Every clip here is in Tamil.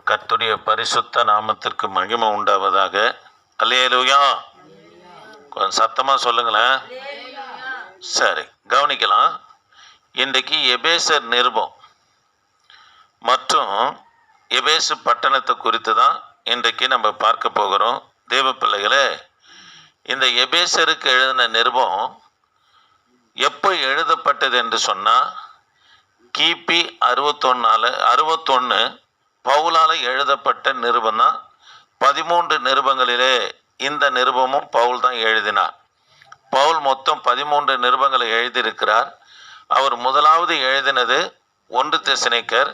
கர்த்தருடைய பரிசுத்த நாமத்திற்கு மகிமை உண்டாவதாக. அல்லேலூயா. கொஞ்சம் சத்தமாக சொல்லுங்களேன். சரி, கவனிக்கலாம். இன்றைக்கு எபேசர் நிருபம் மற்றும் எபேசு பட்டணத்தை குறித்து தான் இன்றைக்கு நம்ம பார்க்க போகிறோம். தேவ பிள்ளைகளே, இந்த எபேசருக்கு எழுதின நிருபம் எப்போ எழுதப்பட்டது என்று சொன்னால் கிபி 61 பவுலால் எழுதப்பட்ட நிருபம் தான். 13 நிருபங்களிலே இந்த நிருபமும் பவுல் தான் எழுதினார். பவுல் மொத்தம் 13 நிருபங்களை எழுதியிருக்கிறார். அவர் முதலாவது எழுதினது 1 தெசலோனிக்கர்,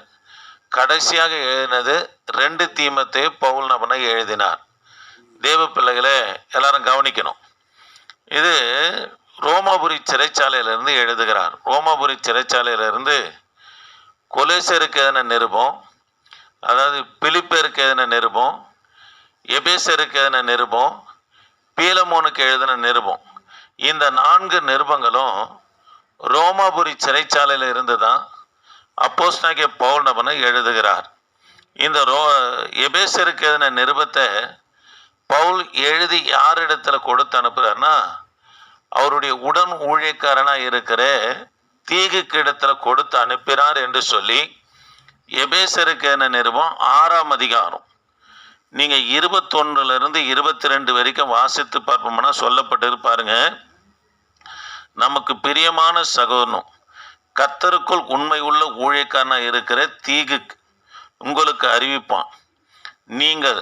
கடைசியாக எழுதினது 2 தீமோத்தேயு பவுல் நபனை எழுதினார். தேவ பிள்ளைகளே, எல்லாரும் கவனிக்கணும். இது ரோமாபுரி சிறைச்சாலையிலிருந்து எழுதுகிறார். ரோமாபுரி சிறைச்சாலையிலிருந்து கொலேசருக்கு எதின நிருபம், அதாவது பிலிப்பேருக்கு எழுதின நிருபம், எபேசருக்கு எழுதின நிருபம், பீலமோனுக்கு எழுதின நிருபம், இந்த 4 நிருபங்களும் ரோமாபுரி சிறைச்சாலையில் இருந்து தான் அப்போஸ்தலனாகிய பவுல் நபனை எழுதுகிறார். இந்த எபேசருக்கு எழுதின நிருபத்தை பவுல் எழுதி யாரிடத்துல கொடுத்து அனுப்புகிறார்னா, அவருடைய உடன் ஊழியக்காரனாக இருக்கிற தீகுக்கு இடத்துல கொடுத்து அனுப்பினார் என்று சொல்லி எபேசருக்கு எழுதின நிருபம் 6ஆம் அதிகாரம் நீங்கள் 21 22 வரைக்கும் வாசித்து பார்ப்போம்னா சொல்லப்பட்டு பாருங்க. நமக்கு பிரியமான சகோதரனும் கர்த்தருக்குள் உண்மை உள்ள ஊழியக்காரனாக இருக்கிற தீகுக்கு உங்களுக்கு அறிவிப்பான். நீங்கள்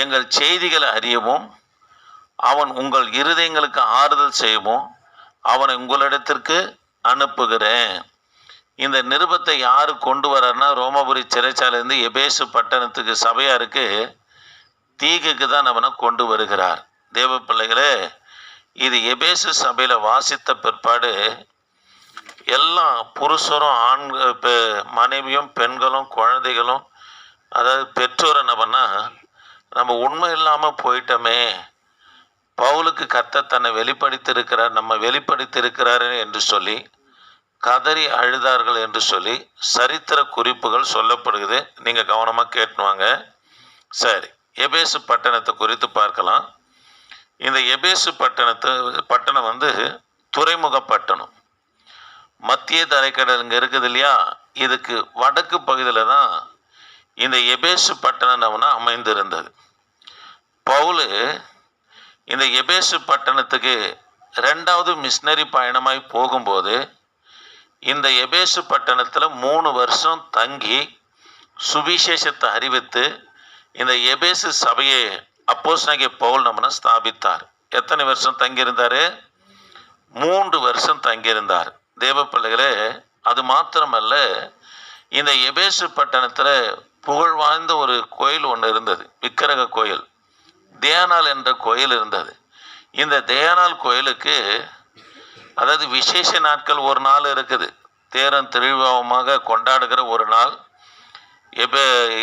எங்கள் செய்திகளை அறியவும் அவன் உங்கள் இருதயங்களுக்கு ஆறுதல் செய்யவும் அவனை உங்களிடத்திற்கு அனுப்புகிறேன். இந்த நிருபத்தை யார் கொண்டு வர்றாருன்னா, ரோமாபுரி சிறைச்சாலையிலிருந்து எபேசு பட்டணத்துக்கு சபையாருக்கு தீகுக்கு தான் அவனை கொண்டு வருகிறார். தேவ பிள்ளைகளே, இது எபேசு சபையில் வாசித்த பிற்பாடு எல்லா புருஷரும் மனைவியும் பெண்களும் குழந்தைகளும், அதாவது பெற்றோர் என்ன பண்ணால், நம்ம உண்மை இல்லாமல் போயிட்டோமே, பவுலுக்கு கர்த்தர் தன்னை வெளிப்படுத்தியிருக்கிறார், நம்ம வெளிப்படுத்தியிருக்கிறாரு என்று சொல்லி கதறி அழுதார்கள் என்று சொல்லி சரித்திர குறிப்புகள் சொல்லப்படுகிறது. நீங்கள் கவனமாக கேட்டுவாங்க. சரி, எபேசு பட்டணத்தை குறித்து பார்க்கலாம். இந்த எபேசு பட்டணம் வந்து துறைமுக பட்டணம். மத்திய தரைக்கடல் இங்கே இருக்குது இல்லையா, இதுக்கு வடக்கு பகுதியில் தான் இந்த எபேசு பட்டணம்னா அமைந்திருந்தது. பவுல் இந்த எபேசு பட்டணத்துக்கு 2வது மிஷினரி பயணமாய் போகும்போது இந்த எபேசு பட்டணத்தில் 3 வருஷம் தங்கி சுவிசேஷத்தை அறிவித்து இந்த எபேசு சபையை அப்போஸ்தலனாகிய பவுல் நம்மனை ஸ்தாபித்தார். எத்தனை வருஷம் தங்கியிருந்தார்? 3 வருஷம் தங்கியிருந்தார். தேவ பிள்ளைகளே, அது மாத்திரமல்ல, இந்த எபேசு பட்டணத்தில் புகழ் வாய்ந்த ஒரு கோயில் ஒன்று இருந்தது, விக்கிரக கோயில், தேனாள் என்ற கோயில் இருந்தது. இந்த தேனாள் கோயிலுக்கு, அதாவது விசேஷ நாட்கள் ஒரு நாள் இருக்குது, தேரன் திருவிழாவமாக கொண்டாடுகிற ஒரு நாள்.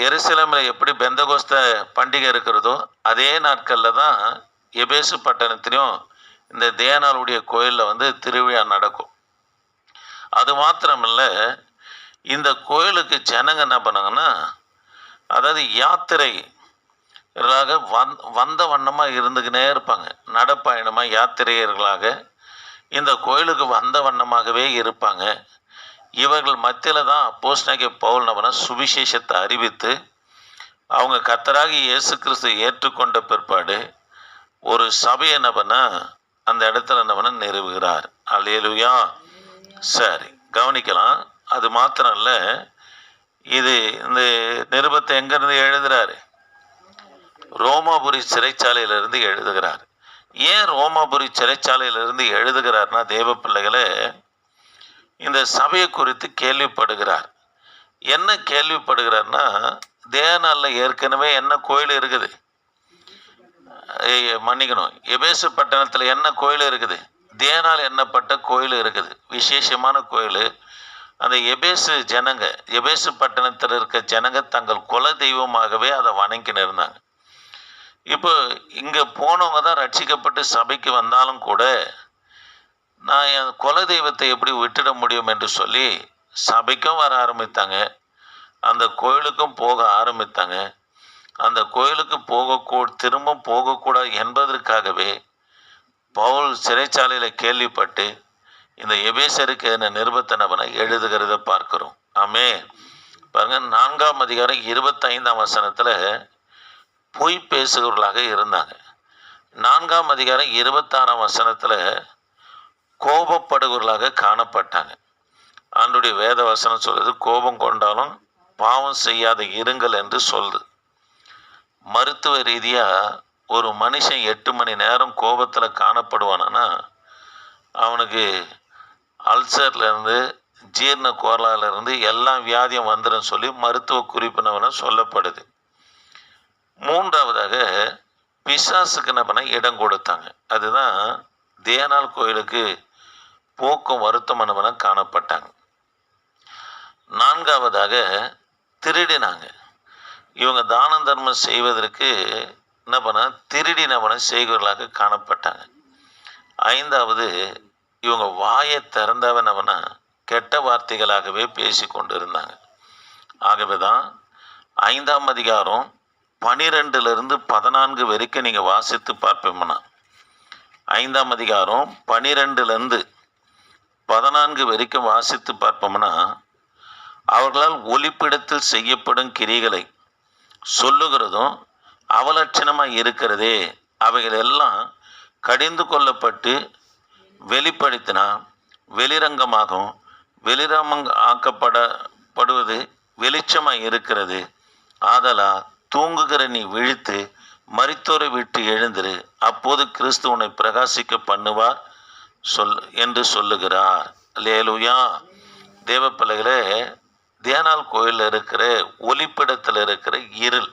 எருசலேமில் எப்படி பெந்தகோஸ்த பண்டிகை இருக்கிறதோ அதே நாட்களில் தான் எபேசு பட்டணத்திலையும் இந்த தேனாளுடைய கோயிலில் வந்து திருவிழா நடக்கும். அது மாத்திரமில்லை, இந்த கோயிலுக்கு ஜனங்க என்ன பண்ணாங்கன்னா, அதாவது யாத்திரைகளாக வந்த வண்ணமாக இருந்துக்கினே இருப்பாங்க. நடப்பயணமாக யாத்திரையர்களாக இந்த கோயிலுக்கு வந்த வண்ணமாகவே இருப்பாங்க. இவர்கள் மத்தியில் தான் அப்போஸ்தலனாகிய பவுல் நபனை சுவிசேஷத்தை அறிவித்து அவங்க கர்த்தராகி இயேசு கிறிஸ்து ஏற்றுக்கொண்ட பிற்பாடு ஒரு சபையை நபனை அந்த இடத்துல நபனை நிறுவுகிறார். அல்லேலூயா. சரி, கவனிக்கலாம். அது மாத்திரம் இல்லை, இது இந்த நிருபத்தை எங்கேருந்து எழுதுகிறாரு? ரோமாபுரி சிறைச்சாலையிலிருந்து எழுதுகிறார். ஏன் ரோமாபுரி சிறைச்சாலையிலிருந்து எழுதுகிறார்னா, தேவ பிள்ளைகளே, இந்த சபையை குறித்து கேள்விப்படுகிறார். என்ன கேள்விப்படுகிறார்னா, தேனாளில் ஏற்கனவே என்ன கோயில் இருக்குது? மன்னிக்கணும், எபேசு பட்டணத்தில் என்ன கோயில் இருக்குது? தேனால் எண்ணப்பட்ட கோயில் இருக்குது, விசேஷமான கோயில். அந்த எபேசு பட்டணத்தில் இருக்க ஜனங்க தங்கள் குல தெய்வமாகவே அதை வணங்கின்னு இருந்தாங்க. இப்போ இங்கே போனவங்க தான் ரட்சிக்கப்பட்டு சபைக்கு வந்தாலும் கூட, நான் என் குல தெய்வத்தை எப்படி விட்டுட முடியும் என்று சொல்லி சபைக்கும் வர ஆரம்பித்தாங்க, அந்த கோயிலுக்கும் போக ஆரம்பித்தாங்க. அந்த கோயிலுக்கு திரும்ப போகக்கூடாது என்பதற்காகவே பவுல் சிறைச்சாலையில் கேள்விப்பட்டு இந்த எபேசருக்கு என்ன நிருபத்தை எழுதுகிறத பார்க்கிறோம். ஆமே பாருங்க, 4ஆம் அதிகாரம் 25ஆம் வசனத்தில் பொய் பேசுகிறவர்களாக இருந்தாங்க. 4ஆம் அதிகாரம் 26ஆம் வசனத்தில் கோபப்படுகிறவர்களாக காணப்பட்டாங்க. ஆண்டுடைய வேத வசனம் சொல்லுது, கோபம் கொண்டாலும் பாவம் செய்யாத இருங்கள் என்று சொல்லுது. மருத்துவ ரீதியாக ஒரு மனுஷன் 8 மணி நேரம் கோபத்தில் காணப்படுவானா அவனுக்கு அல்சர்லேருந்து ஜீரண கோளாறுலேருந்து எல்லா வியாதியும் வந்துடும் சொல்லி மருத்துவ குறிப்பினவன சொல்லப்படுது. 3ஆவதாக பிசாசுக்கு என்ன பண்ண இடம் கொடுத்தாங்க. அதுதான் தேனாள் கோயிலுக்கு போக்கும் வருத்தமானவன காணப்பட்டாங்க. 4ஆவதாக திருடினாங்க. இவங்க தான தர்மம் செய்வதற்கு என்ன பண்ண திருடினவனை செய்கிறவர்களாக காணப்பட்டாங்க. 5ஆவது இவங்க வாயை திறந்தவனவனா கெட்ட வார்த்தைகளாகவே பேசி கொண்டு இருந்தாங்க. ஆகவே தான் 5ஆம் அதிகாரம் 12லிருந்து 14 வரைக்கும் நீங்கள் வாசித்து பார்ப்போம்னா, 5ஆம் அதிகாரம் 12லிருந்து 14 வரைக்கும் வாசித்து பார்ப்போம்னா, அவர்களால் ஒளிப்பிடத்தில் செய்யப்படும் கிரிகளை சொல்லுகிறதும் அவலட்சணமாக இருக்கிறதே, அவைகள் எல்லாம் கடிந்து கொள்ளப்பட்டு வெளிப்படுத்தினா வெளிரங்கமாகவும் ஆக்கப்படுவது வெளிச்சமாக இருக்கிறது. ஆதலா தூங்குகிற நீ விழித்து மரித்தோரை விட்டு எழுந்திரு, அப்போது கிறிஸ்து உன்னை பிரகாசிக்க பண்ணுவார் என்று சொல்லுகிறார். அல்லேலூயா. தேவ பிள்ளைகளே, தேனாள் கோயிலில் இருக்கிற ஒளிப்பிடத்தில் இருக்கிற இருள்,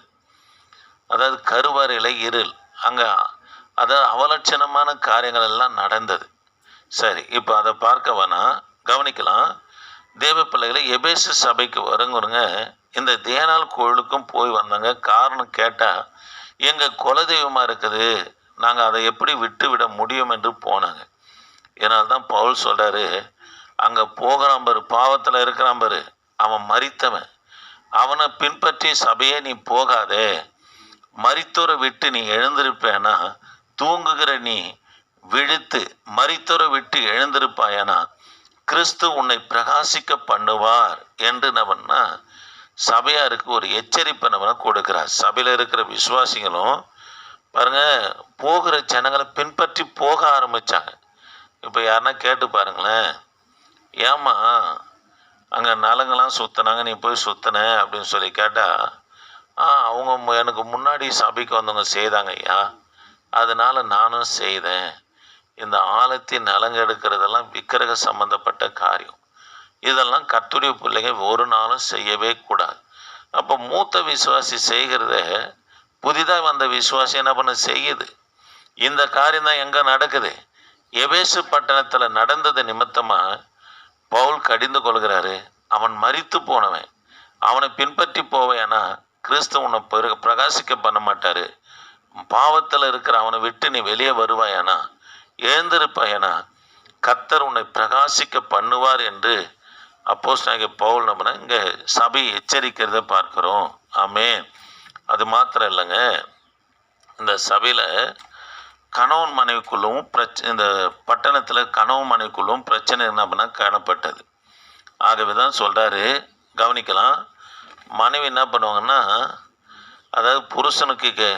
அதாவது கருவறையில் இருள், அங்கே அதாவது அவலட்சணமான காரியங்கள் எல்லாம் நடந்தது. சரி, இப்போ அதை பார்க்க வேணாம், கவனிக்கலாம். தேவ பிள்ளைகளை எபேசு சபைக்கு வருங்கிறங்க இந்த தேனாள் கோயிலுக்கும் போய் வந்தாங்க. காரணம் கேட்டால் எங்கள் குலதெய்வமாக இருக்குது, நாங்கள் அதை எப்படி விட்டு விட முடியும் என்று போனாங்க. இதனால்தான் தான் பவுல் சொல்கிறாரு, அங்கே போகிறான் பாரு, பாவத்தில் இருக்கிறான் பாரு, அவன் மரித்தவன், அவனை பின்பற்றி சபையே நீ போகாதே, மரித்தோரை விட்டு நீ எழுந்திருப்பேனா, தூங்குகிற நீ விழித்து மரித்தோரை விட்டு எழுந்திருப்பாயனா கிறிஸ்து உன்னை பிரகாசிக்க பண்ணுவார் என்று நம்மன்னா சபையாருக்கு ஒரு எச்சரிப்பை நம்ம கொடுக்கிறார். சபையில் இருக்கிற விசுவாசிகளும் பாருங்க, போகிற ஜனங்களை பின்பற்றி போக ஆரம்பித்தாங்க. இப்போ யாருன்னா கேட்டு பாருங்களேன், ஏம்மா அங்கே நலங்கெல்லாம் சுற்றினாங்க, நீ போய் சுற்றின அப்படின்னு சொல்லி கேட்டால், அவங்க எனக்கு முன்னாடி சபைக்கு வந்தவங்க செய்தாங்க ஐயா, அதனால் நானும் செய்தேன். இந்த ஆலயத்தின் நலங்கு எடுக்கிறதெல்லாம் விக்கிரக சம்பந்தப்பட்ட காரியம், இதெல்லாம் கர்த்தருடைய பிள்ளைங்க ஒரு நாளும் செய்யவே கூடாது. அப்போ மூத்த விசுவாசி செய்கிறத புதிதாக வந்த விசுவாசி என்ன பண்ண செய்யுது. இந்த காரியம் தான் எங்கே நடக்குது? எபேசு பட்டணத்தில் நடந்தது நிமித்தமாக பவுல் கடிந்து கொள்கிறாரு. அவன் மரித்து போனவன், அவனை பின்பற்றி போவேனா கிறிஸ்து உன்னை பிரகாசிக்க பண்ண மாட்டார். பாவத்தில் இருக்கிற அவனை விட்டு நீ வெளியே வருவாயானா, எழுந்திருப்பாயனா கர்த்தர் உன்னை பிரகாசிக்க பண்ணுவார் என்று அப்போஸ்தலனாகிய பவுல் நம்ம இங்கே சபையை எச்சரிக்கிறத பார்க்குறோம். ஆமென். அது மாத்திரம் இல்லைங்க, இந்த சபையில் கணவன் மனைவிக்குள்ளும் இந்த பட்டணத்தில் கணவன் மனைவிக்குள்ளும் பிரச்சனை என்ன காணப்பட்டது. ஆகவே தான் சொல்கிறாரு, கவனிக்கலாம். மனைவி என்ன பண்ணுவாங்கன்னா, அதாவது புருஷனுக்கு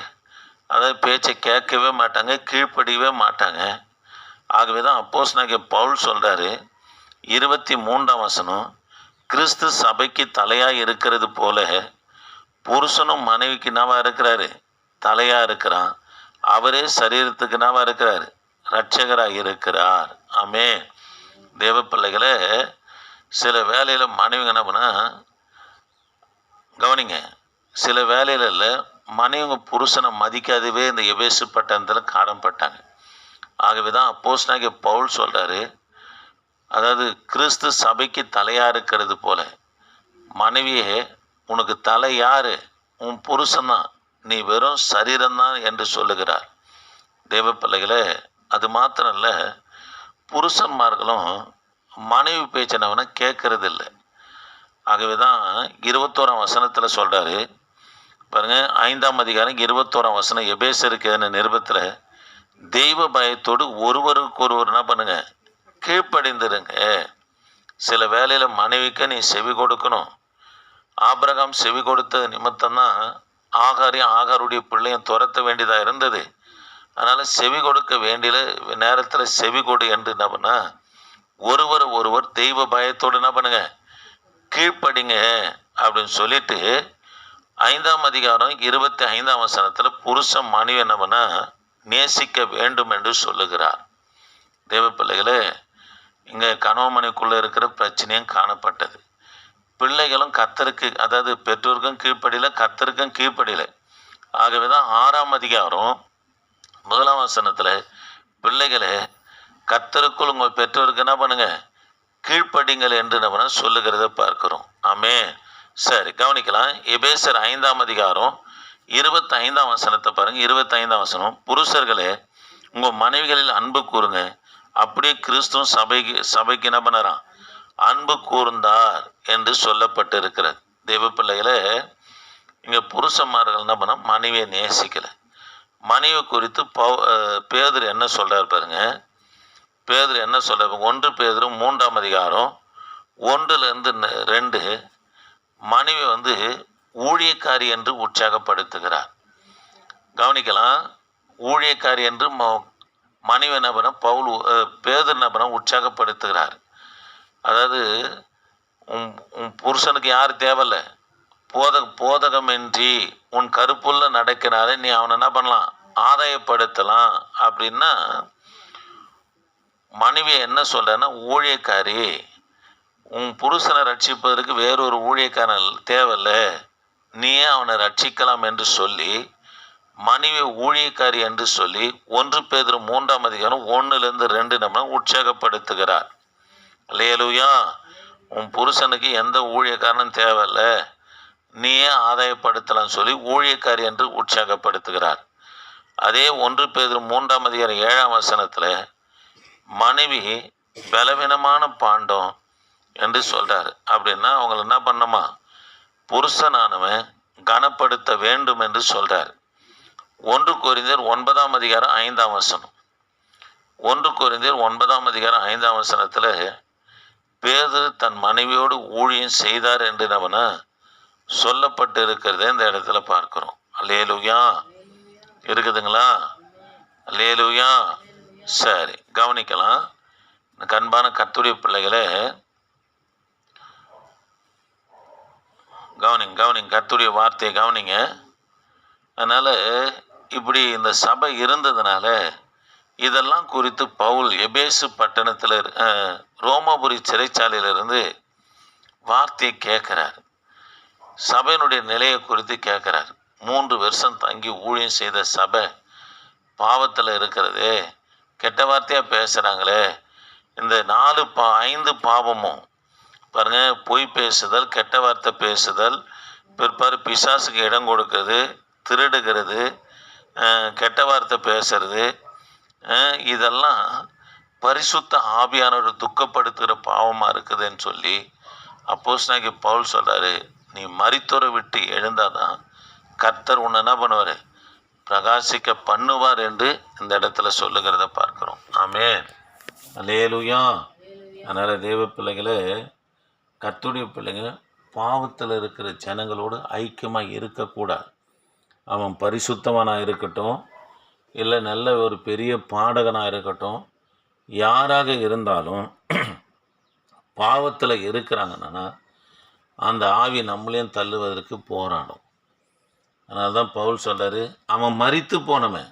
அதாவது பேச்சை கேட்கவே மாட்டாங்க, கீழ்ப்படியவே மாட்டாங்க. ஆகவே தான் அப்போஸ்தலனாகிய பவுல் சொல்கிறாரு, 23ஆம் வசனம், கிறிஸ்து சபைக்கு தலையாக இருக்கிறது போல புருஷனும் மனைவிக்கு என்னவா இருக்கிறாரு? தலையாக இருக்கிறான். அவரே சரீரத்துக்கு என்னவா இருக்கிறார்? இரட்சகராக இருக்கிறார். ஆமென். தேவ பிள்ளைகளே, சில வேலையில் மனைவிங்க என்ன பண்ணா கவனிங்க, சில வேலையில் மனைவிங்க புருஷனை மதிக்காதவே இந்த எபேசு பட்டணத்தில் காணப்பட்டாங்க. ஆகவே தான் அப்போஸ்தலனாகிய பவுல் சொல்கிறாரு, அதாவது கிறிஸ்து சபைக்கு தலையாக இருக்கிறது போல மனைவியே உனக்கு தலை யார்? உன் புருஷன்தான், நீ வெறும் சரீரம்தான் என்று சொல்லுகிறார். தேவ பிள்ளைகளே, அது மாத்திரம் இல்லை, புருஷன்மார்களும் மனைவி பேச்சினவனை கேட்கறது இல்லை. ஆகவே தான் 21ஆம் வசனத்தில் சொல்கிறாரு பாருங்க, 5ஆம் அதிகாரம் 21ஆம் வசனம், எபேசருக்கு என நிருபத்தில் தெய்வ பயத்தோடு ஒருவருக்கு ஒருவர் என்ன பண்ணுங்க, கீழ்ப்படிந்துருங்க. சில வேலையில் மனைவிக்கு நீ செவி கொடுக்கணும். ஆபிரகாம் செவி கொடுத்த நிமித்தம்தான் ஆகாருடைய பிள்ளையும் துரத்த வேண்டியதாக இருந்தது. அதனால் செவி கொடுக்க வேண்டிய நேரத்தில் செவி கொடு என்று என்ன பண்ணா, ஒருவர் தெய்வ பயத்தோடு என்ன பண்ணுங்க, கீழ்ப்படிங்க அப்படின்னு சொல்லிட்டு 5ஆம் அதிகாரம் 25ஆம் வசனத்தில் புருஷன் மனைவி என்ன பண்ணா நேசிக்க வேண்டும் என்று சொல்லுகிறார். தேவ பிள்ளைகளே, இங்கே கணவன் மனைவிக்குள்ளே இருக்கிற பிரச்சனையும் காணப்பட்டது. பிள்ளைகளும் கர்த்தருக்கு, அதாவது பெற்றோருக்கும் கீழ்ப்படியில, கர்த்தருக்கும் கீழ்ப்படியில. ஆகவே தான் 6ஆம் அதிகாரம் 1ஆம் வசனத்தில் பிள்ளைகளே கர்த்தருக்குள் உங்கள் பெற்றோருக்கு என்ன பண்ணுங்க, கீழ்ப்படிங்கள் என்று நம்ம சொல்லுகிறத பார்க்கிறோம். ஆமே. சரி, கவனிக்கலாம். எபேசர் 5ஆம் அதிகாரம் 25ஆம் வசனத்தை பாருங்க. 25ஆம் வசனம், புருஷர்களே உங்கள் மனைவிகளில் அன்பு கூறுங்க, அப்படியே கிறிஸ்துவும் சபைக்கு என்ன பண்ணறான், அன்பு கூர்ந்தார் என்று சொல்லப்பட்டு இருக்கிறது. தெய்வ பிள்ளைகளே, இங்கே புருஷന്മാர்கள் என்ன பண்ண, மனைவியை நேசிக்கல. மனைவி குறித்து பேதுரு என்ன சொல்றார் பாருங்க. பேதுரு என்ன சொல்றாரு, 1 பேதுரு 3ஆம் அதிகாரம் 1-2, மனைவி ஊழியக்காரி என்று உற்சாகப்படுத்துகிறார். கவனிக்கலாம். ஊழியக்காரி என்று மனைவி என்ன பண்ண, பேதுரு என்ன பண்ண உற்சாகப்படுத்துகிறார். அதாவது உன் புருஷனுக்கு யார் தேவையில்ல, போதகமின்றி உன் கருப்புள்ள நடக்கிறாரு, நீ அவனை என்ன பண்ணலாம், ஆதாயப்படுத்தலாம் அப்படின்னா மனைவியை என்ன சொல்றன்னா, ஊழியக்காரி, உன் புருஷனை ரட்சிப்பதற்கு வேறொரு ஊழியக்காரன் தேவையில்ல, நீயே அவனை ரட்சிக்கலாம் என்று சொல்லி மனைவி ஊழியக்காரி என்று சொல்லி 1 பேதுரு 3ஆம் அதிகாரம் 1-2 நம்ம உற்சாகப்படுத்துகிறார். அல்லேலூயா. உன் புருஷனுக்கு எந்த ஊழியக்காரனும் தேவையில்ல, நீயே ஆதாயப்படுத்தலாம் சொல்லி ஊழியக்காரி என்று உற்சாகப்படுத்துகிறார். அதே 1 பேதுரு 3ஆம் அதிகாரம் 7ஆம் வசனத்தில் மனைவி பலவீனமான பாண்டம் என்று சொல்றாரு. அப்படின்னா அவங்களை என்ன பண்ணணுமா, புருஷனானவன் கனப்படுத்த வேண்டும் என்று சொல்றாரு. 1 கொரிந்தியர் 9ஆம் அதிகாரம் 5ஆம் வசனம், 1 கொரிந்தியர் 9ஆம் அதிகாரம் 5ஆம் வசனத்தில் பேதுரு தன் மனைவியோடு ஊழியம் செய்தார் என்று நம்ம சொல்லப்பட்டு இருக்கிறத இந்த இடத்துல பார்க்கிறோம். அல்லேலூயா. இருக்குதுங்களா? அல்லேலூயா. சரி, கவனிக்கலாம். அன்பான கர்த்தருடைய பிள்ளைகளே, கவனிங்க கர்த்தருடைய வார்த்தையை கவனிங்க. அதனால் இப்படி இந்த சபை இருந்ததுனால இதெல்லாம் குறித்து பவுல் எபேசு பட்டணத்தில் ரோமாபுரி சிறைச்சாலையிலிருந்து வார்த்தையை கேட்குறார். சபையினுடைய நிலையை குறித்து கேட்குறார். 3 வருஷம் தங்கி ஊழியம் செய்த சபை பாவத்தில் இருக்கிறதே, கெட்ட வார்த்தையாக பேசுகிறாங்களே, இந்த 5 பாவமும் பாருங்க, பொய் பேசுதல், கெட்ட வார்த்தை பேசுதல், பிற்பாடு பிசாசுக்கு இடம் கொடுக்கறது, திருடுகிறது, கெட்ட வார்த்தை பேசுறது, இதெல்லாம் பரிசுத்த ஆவியானவர் துக்கப்படுத்துகிற பாவமாக இருக்குதுன்னு சொல்லி அப்போஸ்தலனாகிய பவுல் சொல்கிறாரு, நீ மரித்தோரை விட்டு எழுந்தாதான் கர்த்தர் உன்னை என்ன பண்ணுவார், பிரகாசிக்க பண்ணுவார் என்று இந்த இடத்துல சொல்லுகிறத பார்க்குறோம். ஆமென். அல்லேலூயா. அதனால் தேவ பிள்ளைகளே, கர்த்தருடைய பிள்ளைங்க பாவத்தில் இருக்கிற ஜனங்களோடு ஐக்கியமாக இருக்கக்கூடாது. அவன் பரிசுத்தவனாக இருக்கட்டும், இல்லை நல்ல ஒரு பெரிய பாடகனாக இருக்கட்டும், யாராக இருந்தாலும் பாவத்தில் இருக்கிறாங்கன்னா அந்த ஆவி நம்மளையும் தள்ளுவதற்கு போராடும். அதனால தான் பவுல் சொல்கிறாரு, அவன் மரித்து போனவன்,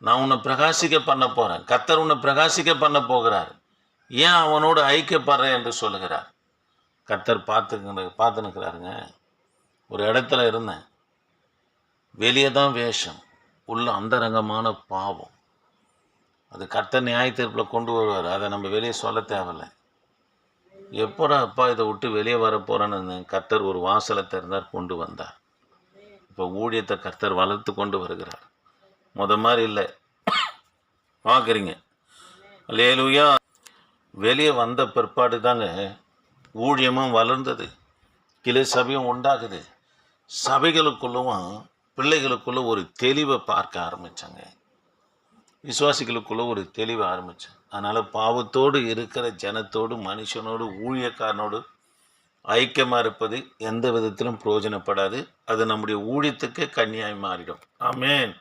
நான் உன்னை பிரகாசிக்க பண்ண போகிறேன், கர்த்தர் உன்னை பிரகாசிக்க பண்ண போகிறார், ஏன் அவனோடு ஐக்கியப்படுறேன் என்று சொல்லுகிறார். கர்த்தர் பார்த்துன்னுக்கிறாருங்க. ஒரு இடத்துல இருந்தேன், வெளியே தான் வேஷம், உள்ள அந்தரங்கமான பாவம். அது கர்த்தர் நியாய தீர்ப்பில் கொண்டு வருவார், அதை நம்ம வெளியே சொல்ல தேவையில்லை. எப்போடா அப்பா இதை விட்டு வெளியே வரப்போகிறேன்னு கர்த்தர் ஒரு வாசலை திறந்தார், கொண்டு வந்தார். இப்போ ஊழியத்தை கர்த்தர் வளர்த்து கொண்டு வருகிறார். மாதிரி இல்லை, பார்க்குறீங்க. அல்லேலூயா. வெளியே வந்த பிற்பாடு தாங்க ஊழியமும் வளர்ந்தது, கிளை சபையும் உண்டாகுது. சபைகளுக்குள்ளும் பிள்ளைகளுக்குள்ள ஒரு தெளிவை பார்க்க ஆரம்பித்தாங்க, விசுவாசிகளுக்குள்ள ஒரு தெளிவை ஆரம்பித்தேன். அதனால் பாவத்தோடு இருக்கிற ஜனத்தோடு, மனுஷனோடு, ஊழியக்காரனோடு ஐக்கியமாக இருப்பது எந்த விதத்திலும் பிரயோஜனப்படாது. அது நம்முடைய ஊழியத்துக்கு கன்னியாய் மாறிடும். ஆமென்.